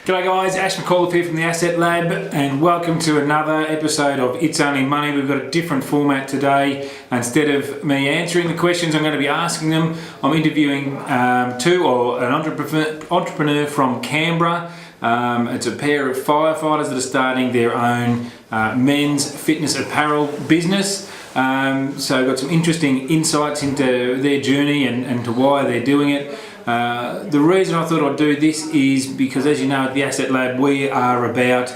G'day guys, Ash McAuliffe here from the Asset Lab and welcome to another episode of It's Only Money. We've got a different format today. Instead of me answering the questions, I'm going to be asking them. I'm interviewing an entrepreneur from Canberra. It's a pair of firefighters that are starting their own men's fitness apparel business. So I've got some interesting insights into their journey and to why they're doing it. The reason I thought I'd do this is because, as you know, at the Asset Lab we are about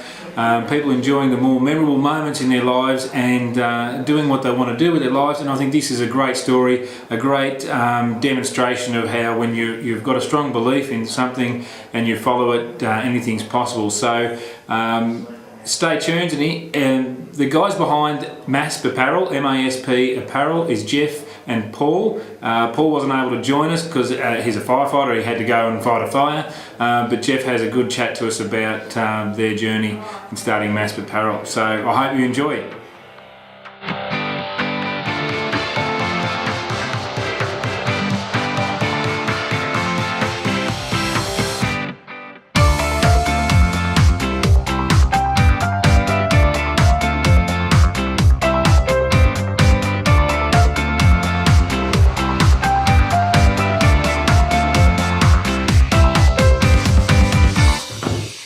people enjoying the more memorable moments in their lives and doing what they want to do with their lives. And I think this is a great story, a great demonstration of how when you've got a strong belief in something and you follow it, anything's possible. So stay tuned. And the guys behind MaSp Apparel, MaSp Apparel, is Jeff and Paul. Paul wasn't able to join us because he's a firefighter. He had to go and fight a fire. But Jeff has a good chat to us about their journey in starting MaSp Apparel. So I hope you enjoy it.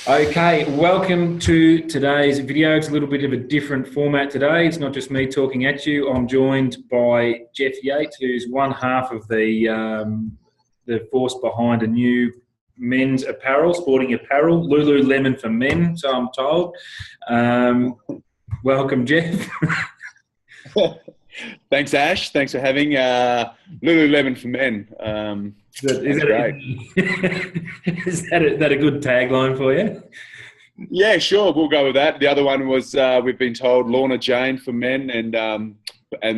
Okay, welcome to today's video. It's a little bit of a different format today. It's not just me talking at you. I'm joined by Jeff Yates, who's one half of the force behind a new men's apparel, sporting apparel, Lululemon for men, so I'm told. Welcome, Jeff. Thanks, Ash. Thanks for having Lululemon for men. Is that a good tagline for you? Yeah, sure. We'll go with that. The other one was we've been told Lorna Jane for men, and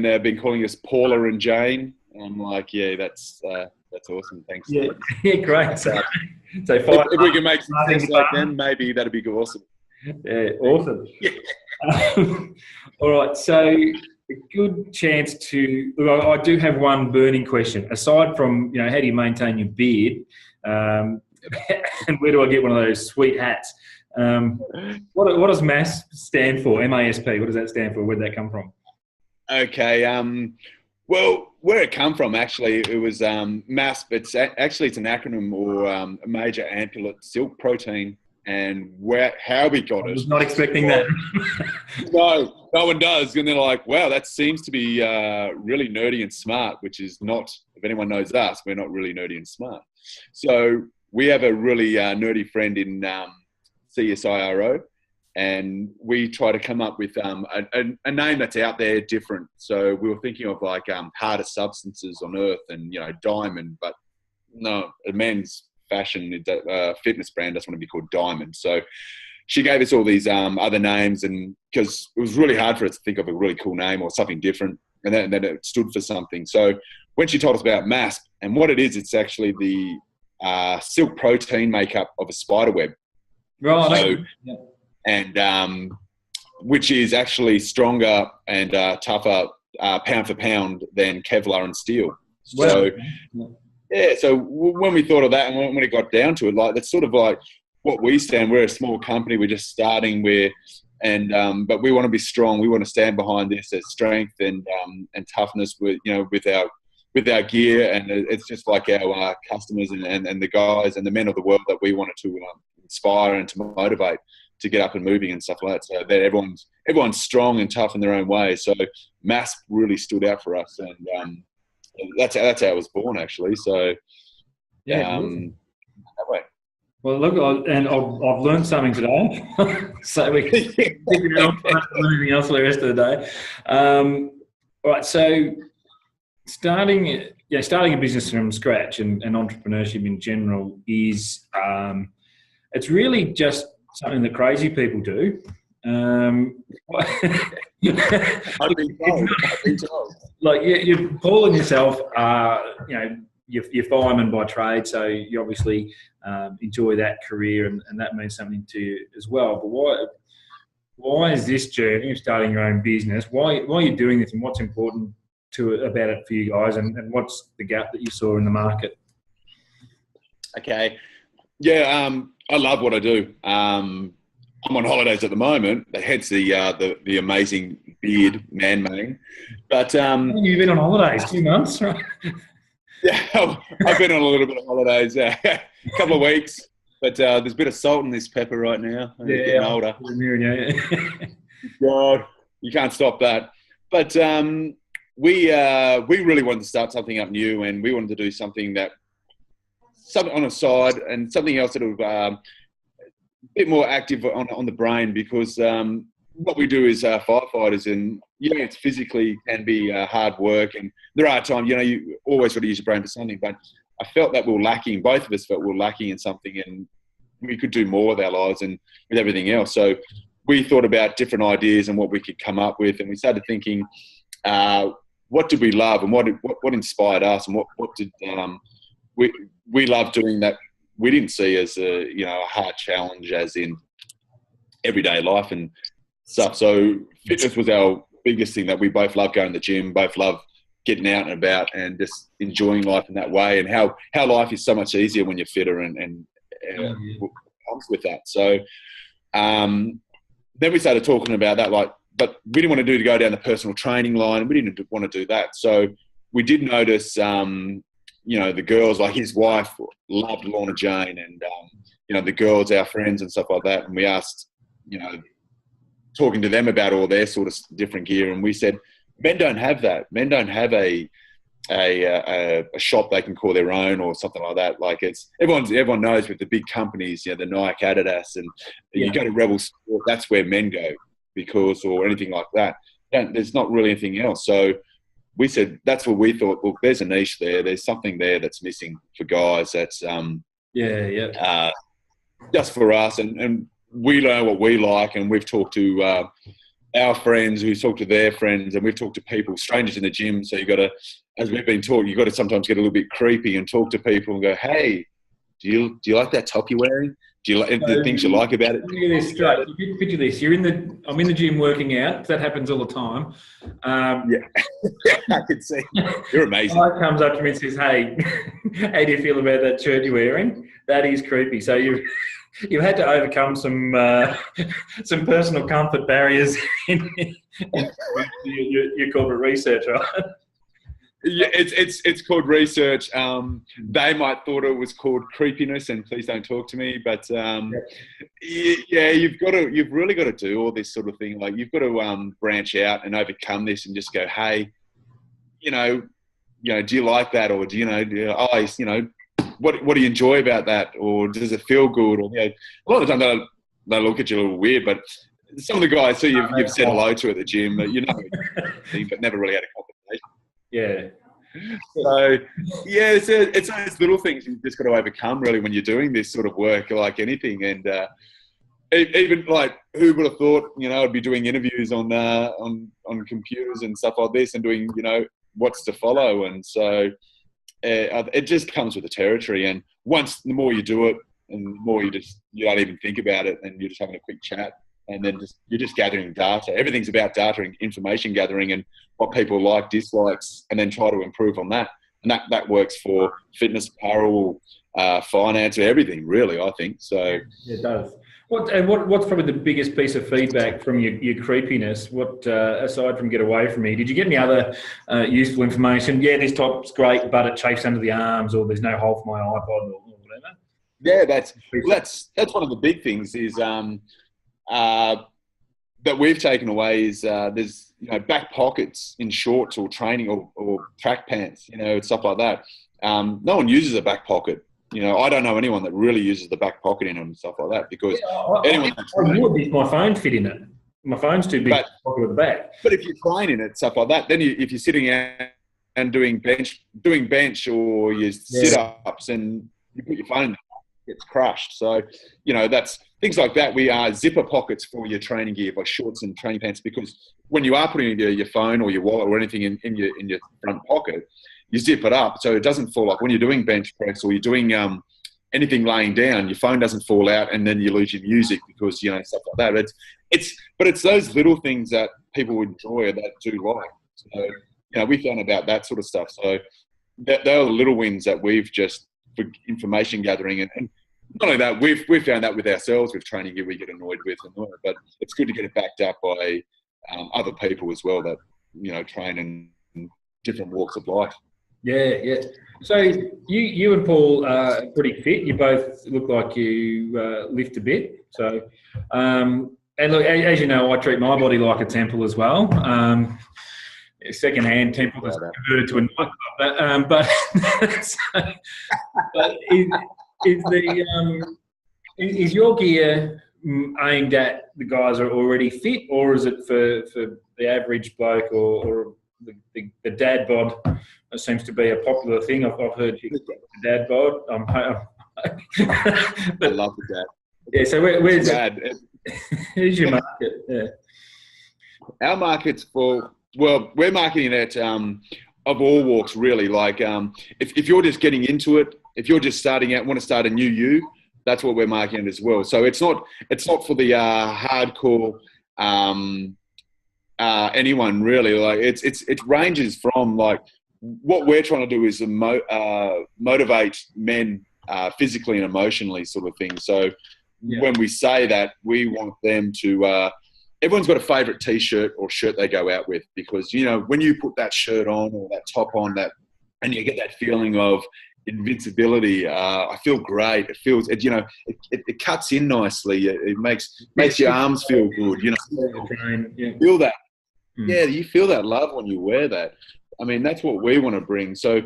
they've been calling us Paula and Jane. I'm like, yeah, that's awesome. Thanks. Yeah, great. So if we can make success like them, maybe that'd be awesome. Yeah, awesome. All right, so a good chance to. Look, I do have one burning question. Aside from, how do you maintain your beard, and where do I get one of those sweet hats? What does MaSp stand for? MaSp. What does that stand for? Where did that come from? Okay. Well, where it come from, actually, it was MaSp. It's an acronym or a major ampullate silk protein. And how we got it. I was not expecting that. No one does. And they're like, wow, that seems to be really nerdy and smart, which is not, if anyone knows us, we're not really nerdy and smart. So we have a really nerdy friend in CSIRO, and we try to come up with a name that's out there different. So we were thinking of like hardest substances on earth and, diamond, but no, a men's fashion fitness brand doesn't want to be called Diamond. So she gave us all these other names, and because it was really hard for us to think of a really cool name or something different, and then it stood for something. So when she told us about MaSp and what it is, it's actually the silk protein makeup of a spider web. Right. So, yeah. And which is actually stronger and tougher pound for pound than Kevlar and steel. Well, so. Yeah, so when we thought of that and when it got down to it, like that's sort of like what we stand. We're a small company. We're just starting. But we want to be strong. We want to stand behind this as strength and toughness with our gear. And it's just like our customers and the guys and the men of the world that we wanted to inspire and to motivate to get up and moving and stuff like that. So that everyone's strong and tough in their own way. So MaSp really stood out for us, and that's how it was born, actually. So, that way. Well, look, I've learned something today, so we can figure out anything else for the rest of the day. All right, so starting a business from scratch and entrepreneurship in general is it's really just something that crazy people do. I've been told. Like you, Paul and yourself are, you're firemen by trade, so you obviously enjoy that career, and that means something to you as well. But why is this journey of starting your own business? Why are you doing this, and what's important about it for you guys, and what's the gap that you saw in the market? Okay. Yeah, I love what I do. I'm on holidays at the moment, hence the amazing beard, man mane. But You've been on holidays 2 months, right? yeah, I've been on a little bit of holidays, a couple of weeks. But there's a bit of salt in this pepper right now. I'm getting older. Yeah. God, you can't stop that. But we really wanted to start something up new, and we wanted to do something on a side and something else that would a bit more active on the brain, because what we do is firefighters, and it's physically can be hard work, and there are times you always got to use your brain for something. But I felt that we were lacking. Both of us felt we were lacking in something, and we could do more with our lives and with everything else. So we thought about different ideas and what we could come up with, and we started thinking, what did we love, and what inspired us, and what did we love doing that we didn't see as a hard challenge, as in everyday life and stuff. So fitness was our biggest thing, that we both love going to the gym, both love getting out and about and just enjoying life in that way, and how life is so much easier when you're fitter and comes with that. So then we started talking about that, but we didn't want to go down the personal training line, and we didn't want to do that. So we did notice, the girls, like his wife, loved Lorna Jane, and the girls, our friends and stuff like that. And we asked, talking to them about all their sort of different gear, and we said, men don't have that. Men don't have a shop they can call their own or something like that. Like everyone knows with the big companies, the Nike, Adidas, and you go to Rebel Sport, that's where men go, or anything like that. There's not really anything else. So we said, that's what we thought. Look, there's a niche there. There's something there that's missing for guys. That's just for us, and we know what we like, and we've talked to our friends who talk to their friends, and we've talked to people, strangers in the gym. So you got to, as we've been taught, you got to sometimes get a little bit creepy and talk to people and go, hey, do you like that top you're wearing? Do you like the things you like about it? Look at this straight. Picture this. I'm in the gym working out. That happens all the time. I can see. You're amazing. Guy comes up to me and says, hey, how do you feel about that shirt you're wearing? That is creepy. So you've had to overcome some personal comfort barriers in your corporate research, right? Yeah, it's called research. They might thought it was called creepiness, and please don't talk to me. But you've really got to do all this sort of thing. Like you've got to branch out and overcome this, and just go, hey, do you like that, or what do you enjoy about that, or does it feel good? Or a lot of the time they look at you a little weird, but some of the guys who you've said hello to at the gym, but never really had a conversation. Yeah. So it's those little things you've just got to overcome, really, when you're doing this sort of work, like anything. And even like, who would have thought, I'd be doing interviews on computers and stuff like this, and doing what's to follow. And so it just comes with the territory. And the more you do it, and the more you don't even think about it, and you're just having a quick chat. And then you're just gathering data. Everything's about data and information gathering, and what people like, dislikes, and then try to improve on that. And that works for fitness, apparel, finance, everything, really, I think. So it does. What's probably the biggest piece of feedback from your creepiness? What aside from get away from me, did you get any other useful information? Yeah, this top's great, but it chafes under the arms, or there's no hole for my iPod, or whatever. Yeah, that's one of the big things is. That we've taken away is there's back pockets in shorts or training or track pants, stuff like that. No one uses a back pocket. I don't know anyone that really uses the back pocket in them and stuff like that, because anyone that's would if my phone fit in it. My phone's too big to pocket at the back. But if you're training it, stuff like that, then if you're sitting out and doing bench or your sit-ups, and you put your phone in, it gets crushed. So that's things like that. We are zipper pockets for your training gear, like shorts and training pants, because when you are putting your phone or your wallet or anything in your front pocket, you zip it up so it doesn't fall off. When you're doing bench press or you're doing anything laying down, your phone doesn't fall out, and then you lose your music because stuff like that. But it's those little things that people enjoy, that do like. So we found about that sort of stuff. So they are the little wins that we've just, for information gathering, and not only that, we've found that with ourselves with training gear we get annoyed with, but it's good to get it backed up by other people as well that train in different walks of life. Yeah. So you and Paul are pretty fit. You both look like you lift a bit. So, and look, as you know, I treat my body like a temple as well. Second-hand temple that's converted to a nightclub. But is your gear aimed at the guys who are already fit, or is it for the average bloke or the dad bod? It seems to be a popular thing. I've heard the dad bod. I love the dad. Yeah. So where's dad? Who's your market? Yeah. Our market's we're marketing it of all walks really. Like if you're just getting into it, if you're just starting out, want to start a new you, that's what we're marketing as well. So it's not for the hardcore anyone really. Like it ranges from like what we're trying to do is motivate men physically and emotionally sort of thing. So when we say that, we want them to everyone's got a favorite t-shirt or shirt they go out with, because when you put that shirt on or that top on, that and you get that feeling of invincibility, I feel great. It feels it cuts in nicely. It makes your arms feel good. Feel that. Yeah, you feel that love when you wear that. I mean, that's what we want to bring. So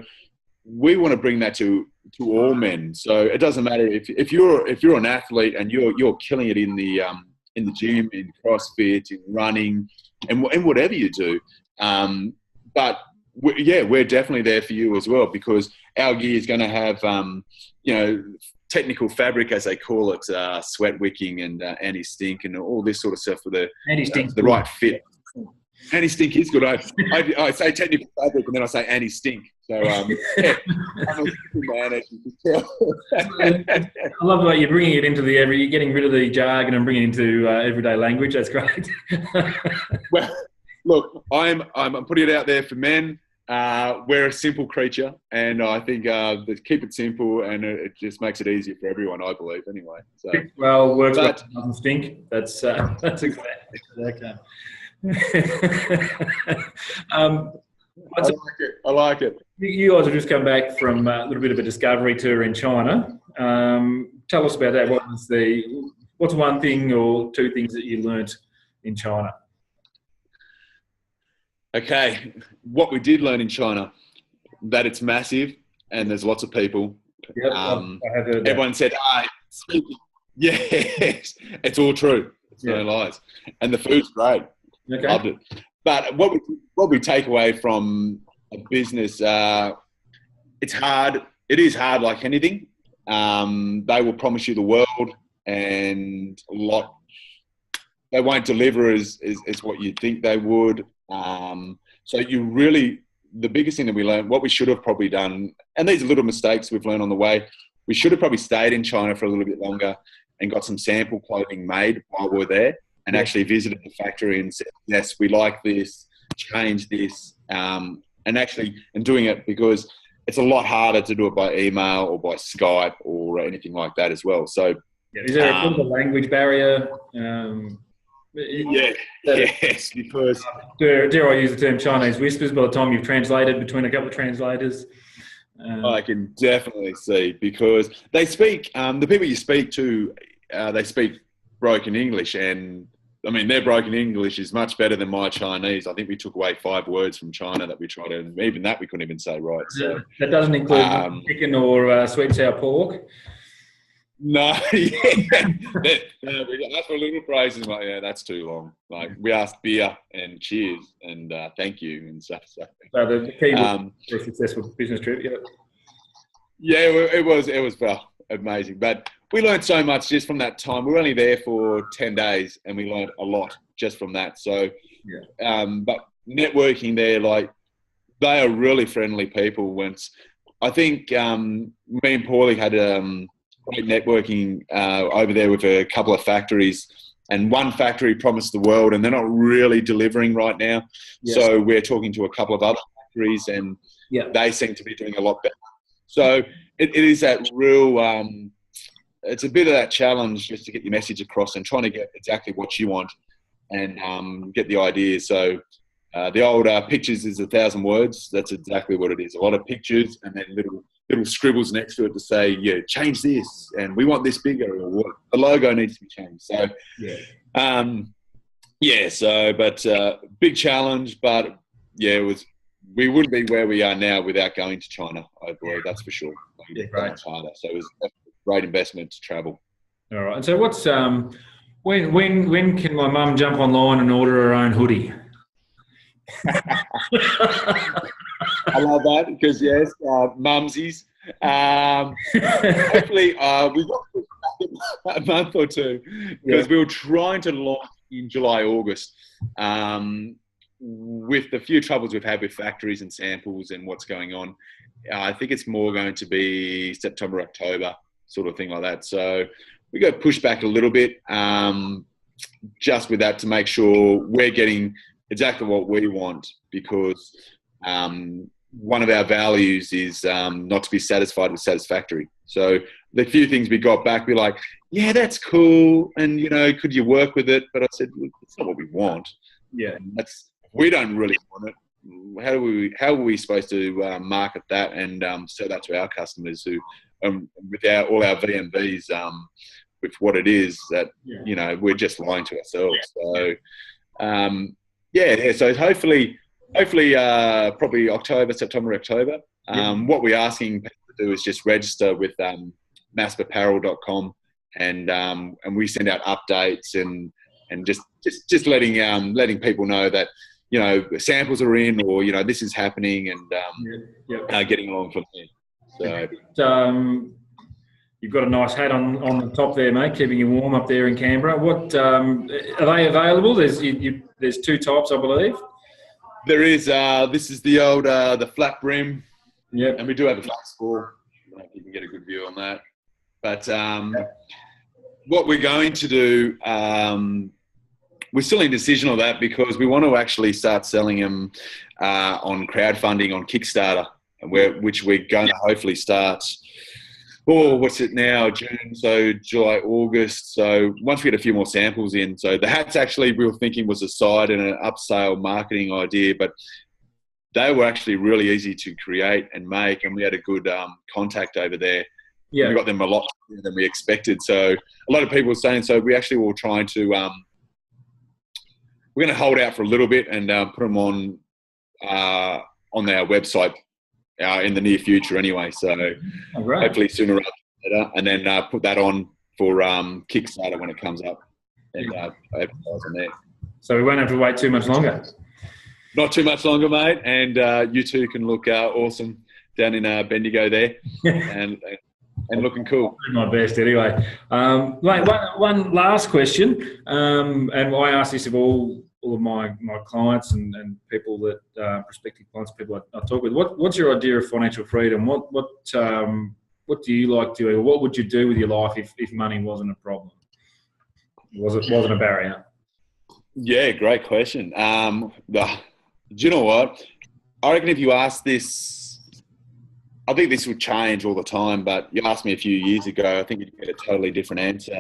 we want to bring that to all men. So it doesn't matter if you're an athlete and you're killing it in the gym, in CrossFit, in running, and whatever you do. But we're definitely there for you as well, because our gear is going to have technical fabric, as they call it, sweat wicking and anti-stink and all this sort of stuff for the right fit. Anti-stink is good. I say technical fabric and then I say anti-stink. So, I'm a man, as you can tell. I love the way you're bringing it into you're getting rid of the jargon and bringing it into everyday language. That's great. Well, look, I'm putting it out there for men. We're a simple creature, and I think keep it simple, and it just makes it easier for everyone, I believe, anyway. So, well, works well, doesn't stink. That's exactly okay. I like it. You guys have just come back from a little bit of a discovery tour in China. Tell us about that. What's one thing or two things that you learnt in China? Okay, what we did learn in China, that it's massive and there's lots of people. Yep, I have heard that. Everyone said, yes, it's all true. It's no lies. And the food's great. Okay. Loved it. But what we take away from a business, it's hard. It is hard like anything. They will promise you the world and a lot. They won't deliver as what you think they would. So the biggest thing that we learned, what we should have probably done, and these are little mistakes we've learned on the way, we should have probably stayed in China for a little bit longer and got some sample clothing made while we're there, and actually visited the factory and said, yes, we like this, change this, and doing it, because it's a lot harder to do it by email or by Skype or anything like that as well. So, is there a language barrier? Yes, because dare I use the term Chinese whispers by the time you've translated between a couple of translators? I can definitely see, because they speak, the people you speak to, they speak broken English, and I mean, their broken English is much better than my Chinese. I think we took away 5 words from China that we tried to, and even that we couldn't even say right. So that doesn't include chicken or sweet and sour pork. No, we asked for little phrases like, yeah, that's too long. Like, we asked beer and cheers and thank you and stuff. So the key was for a successful business trip. Yeah, it was amazing. But we learned so much just from that time. We were only there for 10 days and we learned a lot just from that. So, but networking there, like, they are really friendly people. I think me and Paulie had great networking over there with a couple of factories, and one factory promised the world and they're not really delivering right now. Yes. So we're talking to a couple of other factories and they seem to be doing a lot better. So it is that real it's a bit of that challenge just to get your message across and trying to get exactly what you want and get the ideas. So the old pictures is 1,000 words. That's exactly what it is. A lot of pictures and then little scribbles next to it to say, yeah, change this and we want this bigger, or what the logo needs to be changed. So but big challenge, but yeah, we wouldn't be where we are now without going to China, I believe, that's for sure. Yeah, great. Harder. So it was a great investment to travel. All right. And so what's when can my mum jump online and order her own hoodie? I love that because yes, mumsies. Hopefully, we've got a month or two because we were trying to launch in July, August. With the few troubles we've had with factories and samples and what's going on, I think it's more going to be September, October, sort of thing like that. So we got pushed back a little bit, just with that to make sure we're getting exactly what we want, because one of our values is not to be satisfied with satisfactory. So the few things we got back, we're like, yeah, that's cool, and could you work with it? But I said, look, that's not what we want. Yeah, we don't really want it. How are we supposed to market that and sell that to our customers who, with all our VMVs, with what it is that we're just lying to ourselves. So so hopefully probably September, October. What we're asking people to do is just register with MaSpApparel.com, and we send out updates and just letting people know that samples are in, or this is happening, and getting along from there. So you've got a nice hat on the top there, mate, keeping you warm up there in Canberra. What are they available? There's two types, I believe. There is. This is the old the flat brim. Yeah, and we do have a flat score. I don't know if you can get a good view on that. But what we're going to do, we're still in decision on that because we want to actually start selling them on crowdfunding on Kickstarter, which we're going to hopefully start. What's it now? June, so July, August. So once we get a few more samples in. So the hats actually we were thinking was a side and an upsale marketing idea, but they were actually really easy to create and make, and we had a good contact over there. Yeah, we got them a lot sooner than we expected. So a lot of people were saying, so we actually were trying to, we're going to hold out for a little bit and put them on our website in the near future anyway. So hopefully sooner rather than later, and then put that on for Kickstarter when it comes up, and advertise on there. So we won't have to wait too much longer. Not too much longer, mate. And you two can look awesome down in Bendigo there, and looking cool. I'll do my best anyway. Mate, one last question, and I ask this of all of my clients and people that prospective clients, people I talk with. What's your idea of financial freedom? What do you like doing? Or what would you do with your life if money wasn't a problem? Wasn't a barrier? Yeah, great question. Do you know what? I reckon if you ask this, I think this would change all the time, but you asked me a few years ago, I think you'd get a totally different answer.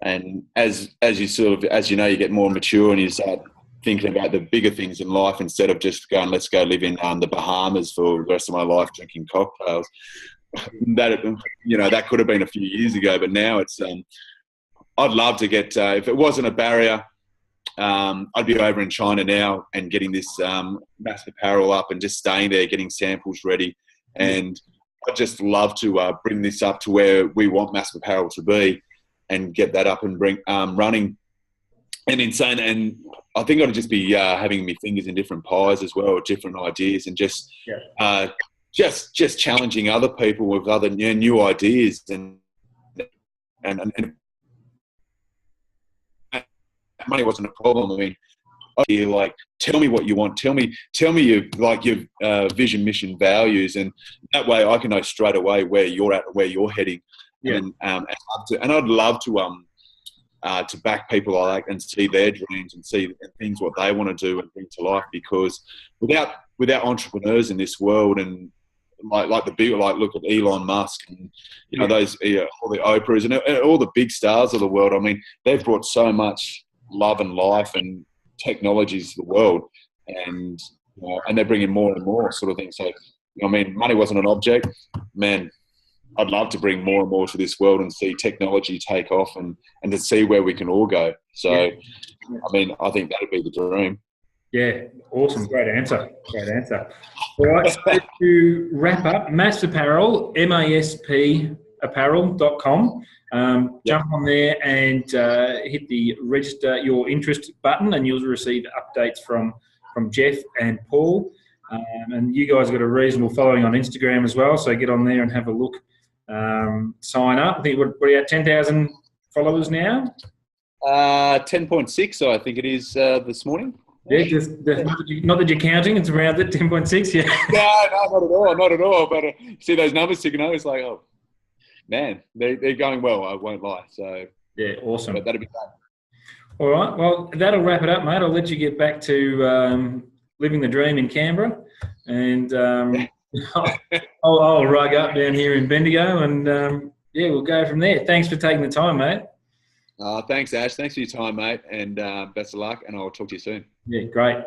And as you you get more mature and you start thinking about the bigger things in life instead of just going, let's go live in the Bahamas for the rest of my life drinking cocktails. That could have been a few years ago, but now it's, I'd love to get, if it wasn't a barrier, I'd be over in China now and getting this MaSp Apparel up and just staying there, getting samples ready. And I'd just love to bring this up to where we want MaSp Apparel to be and get that up and bring running. And insane. And I think I'd just be having my fingers in different pies as well, different ideas, and just challenging other people with other new ideas and money wasn't a problem. I mean, tell me what you want. Tell me your vision, mission, values, and that way I can know straight away where you're at, where you're heading. Yeah. And I'd love to back people like and see their dreams and see things what they want to do and bring to life. Because without entrepreneurs in this world and like the big, like look at Elon Musk and those all the Oprahs and all the big stars of the world. I mean, they've brought so much love and life and technologies to the world, and they're bringing more and more sort of things. So I mean, money wasn't an object, man. I'd love to bring more and more to this world and see technology take off and to see where we can all go. So, I mean, I think that would be the dream. Yeah, awesome. Great answer. All right, so to wrap up, MaSp Apparel, MaSp Apparel.com. Jump on there and hit the register your interest button, and you'll receive updates from Jeff and Paul. And you guys have got a reasonable following on Instagram as well, so get on there and have a look. Sign up. I think what are you at, 10,000 followers now? 10.6, I think it is this morning. Yeah, not that you're counting. It's around at 10.6. Yeah. No, not at all. But see those numbers ticking over. It's like, oh man, they're going well. I won't lie. So yeah, awesome. But that'll be fun. All right. Well, that'll wrap it up, mate. I'll let you get back to living the dream in Canberra, and I'll rug up down here in Bendigo, and we'll go from there. Thanks for taking the time, mate. Thanks, Ash. Thanks for your time, mate, and best of luck, and I'll talk to you soon. Yeah, great.